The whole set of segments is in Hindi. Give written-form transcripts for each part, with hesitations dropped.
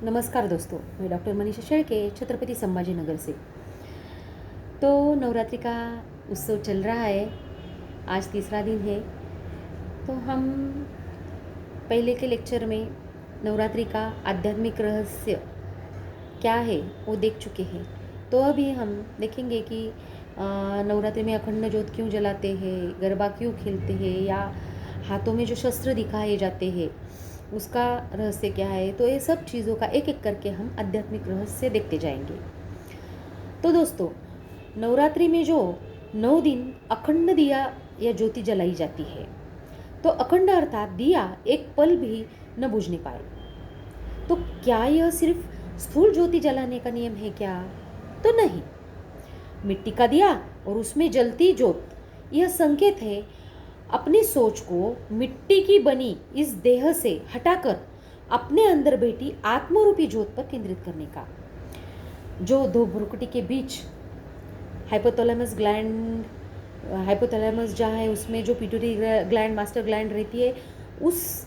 नमस्कार दोस्तों, मैं डॉक्टर मनीषा शेळके छत्रपति संभाजीनगर से। तो नवरात्रि का उत्सव चल रहा है, आज तीसरा दिन है। तो हम पहले के लेक्चर में नवरात्रि का आध्यात्मिक रहस्य क्या है वो देख चुके हैं। तो अभी हम देखेंगे कि नवरात्रि में अखंड ज्योत क्यों जलाते हैं, गरबा क्यों खेलते हैं, या हाथों में जो शस्त्र दिखाए जाते हैं उसका रहस्य क्या है। तो ये सब चीज़ों का एक एक करके हम आध्यात्मिक रहस्य देखते जाएंगे। तो दोस्तों, नवरात्रि में जो 9 दिन अखंड दिया या ज्योति जलाई जाती है, तो अखंड अर्थात दिया एक पल भी न बुझने पाए। तो क्या यह सिर्फ स्थूल ज्योति जलाने का नियम है क्या? तो नहीं। मिट्टी का दिया और उसमें जलती ज्योत, यह संकेत है अपनी सोच को मिट्टी की बनी इस देह से हटाकर अपने अंदर बैठी आत्मरूपी ज्योत पर केंद्रित करने का। जो दो भ्रुकुटी के बीच हाइपोथैलेमस जहाँ है उसमें जो पिट्यूटरी ग्लैंड, मास्टर ग्लैंड रहती है, उस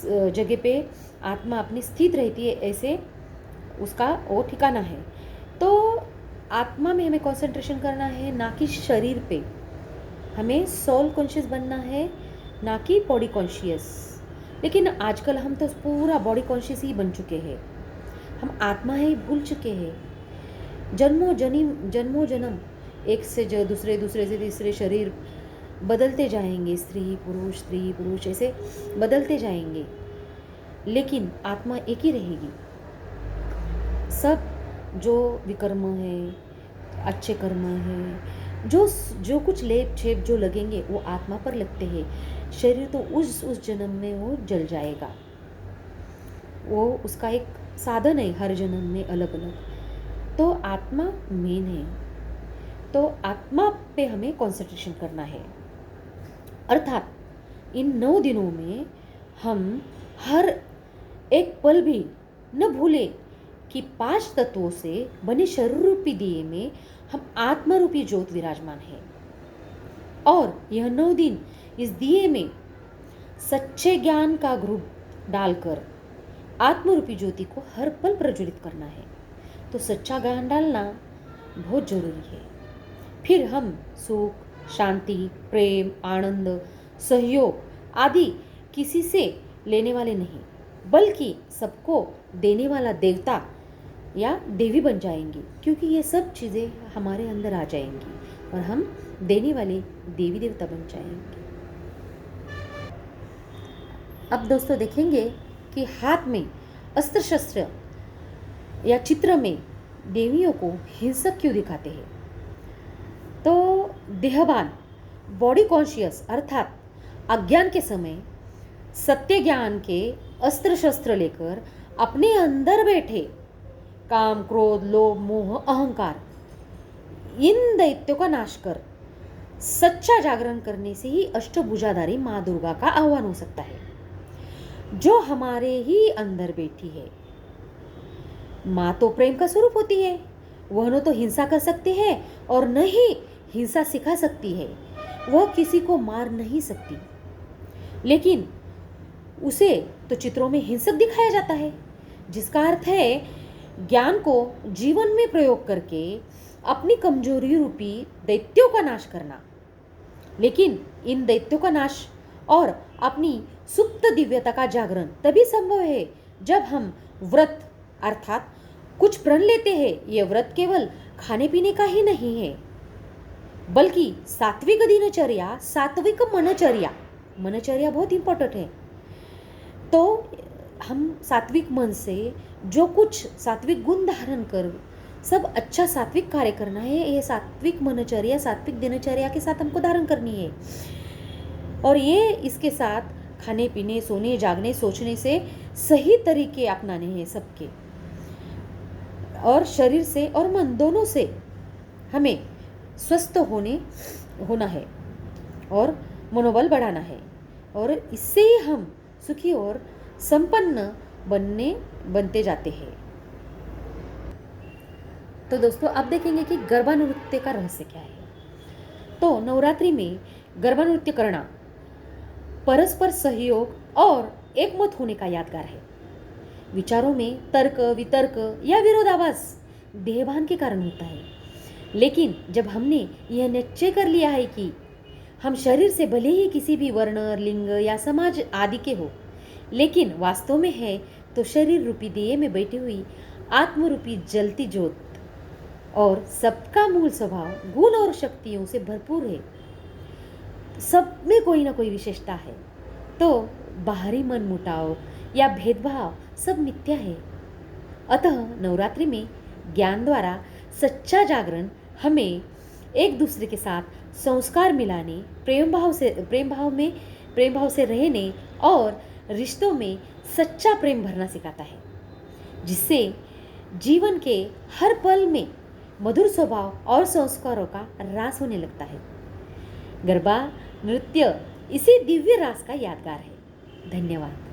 जगह पे आत्मा अपनी स्थित रहती है, ऐसे उसका वो ठिकाना है। तो आत्मा में हमें कंसंट्रेशन करना है, ना कि शरीर पे। हमें सोल कॉन्शियस बनना है, ना कि बॉडी कॉन्शियस। लेकिन आजकल हम तो पूरा बॉडी कॉन्शियस ही बन चुके हैं। हम आत्मा ही भूल चुके हैं। जन्मों जन्म एक से दूसरे से तीसरे शरीर बदलते जाएंगे, स्त्री पुरुष ऐसे बदलते जाएंगे, लेकिन आत्मा एक ही रहेगी। सब जो विकर्म है, अच्छे कर्म है, जो कुछ लेप छेप जो लगेंगे वो आत्मा पर लगते हैं। शरीर तो उस जन्म में वो जल जाएगा। वो उसका एक साधन है, हर जन्म में अलग अलग। तो आत्मा मेन है। तो आत्मा पे हमें कंसंट्रेशन करना है। अर्थात इन 9 दिनों में हम हर एक पल भी न भूले कि 5 तत्वों से बने शरीर रूपी दिए में हम आत्मरूपी ज्योत विराजमान है। और यह 9 दिन इस दिए में सच्चे ज्ञान का घृत डालकर आत्मरूपी ज्योति को हर पल प्रज्वलित करना है। तो सच्चा ज्ञान डालना बहुत जरूरी है। फिर हम सुख, शांति, प्रेम, आनंद, सहयोग आदि किसी से लेने वाले नहीं, बल्कि सबको देने वाला देवता या देवी बन जाएंगी, क्योंकि ये सब चीज़ें हमारे अंदर आ जाएंगी और हम देने वाले देवी देवता बन जाएंगे। अब दोस्तों देखेंगे कि हाथ में अस्त्र शस्त्र या चित्र में देवियों को हिंसक क्यों दिखाते हैं। तो देहवान, बॉडी कॉन्शियस अर्थात अज्ञान के समय सत्य ज्ञान के अस्त्र शस्त्र लेकर अपने अंदर बैठे काम, क्रोध, लोभ, मोह, अहंकार, इन दैत्यों का नाश कर सच्चा जागरण करने से ही अष्टभुजाधारी माँ दुर्गा का आह्वान हो सकता है, जो हमारे ही अंदर बैठी है। माँ तो प्रेम का स्वरूप होती है। वह न तो हिंसा कर सकती है और न ही हिंसा सिखा सकती है। वह किसी को मार नहीं सकती, लेकिन उसे तो चित्रों में हिंसक दिखाया जाता है, जिसका अर्थ है ज्ञान को जीवन में प्रयोग करके अपनी कमजोरी रूपी दैत्यों का नाश करना। लेकिन इन दैत्यों का नाश और अपनी सुप्त दिव्यता का जागरण तभी संभव है जब हम व्रत अर्थात कुछ प्रण लेते हैं। यह व्रत केवल खाने पीने का ही नहीं है, बल्कि सात्विक दिनचर्या, सात्विक मनचर्या बहुत इंपॉर्टेंट है। तो हम सात्विक मन से जो कुछ सात्विक गुण धारण कर सब अच्छा सात्विक कार्य करना है, ये सात्विक मनचर्या, सात्विक दिनचर्या के साथ हमको धारण करनी है। और ये इसके साथ खाने पीने, सोने, जागने, सोचने से सही तरीके अपनाने हैं सबके। और शरीर से और मन दोनों से हमें स्वस्थ होना है और मनोबल बढ़ाना है, और इससे ही हम सुखी और संपन्न बनते जाते हैं। तो दोस्तों, अब देखेंगे कि गरबा नृत्य का रहस्य क्या है। तो नवरात्रि में गरबा नृत्य करना परस्पर सहयोग और एकमत होने का यादगार है। विचारों में तर्क, वितर्क या विरोधाभास देहभान के कारण होता है। लेकिन जब हमने यह निश्चय कर लिया है कि हम शरीर से भले ही किसी भी वर्ण, लिंग या समाज आदि के हो, लेकिन वास्तव में है तो शरीर रूपी देह में बैठी हुई आत्मरूपी जलती ज्योत और सबका मूल स्वभाव गुण और शक्तियों से भरपूर है। सब में कोई ना कोई विशेषता है। तो बाहरी मन मुटाव या भेदभाव सब मिथ्या है। अतः नवरात्रि में ज्ञान द्वारा सच्चा जागरण हमें एक दूसरे के साथ संस्कार मिलाने, प्रेम भाव से रहने और रिश्तों में सच्चा प्रेम भरना सिखाता है, जिससे जीवन के हर पल में मधुर स्वभाव और संस्कारों का रास होने लगता है। गरबा नृत्य इसी दिव्य रास का यादगार है। धन्यवाद।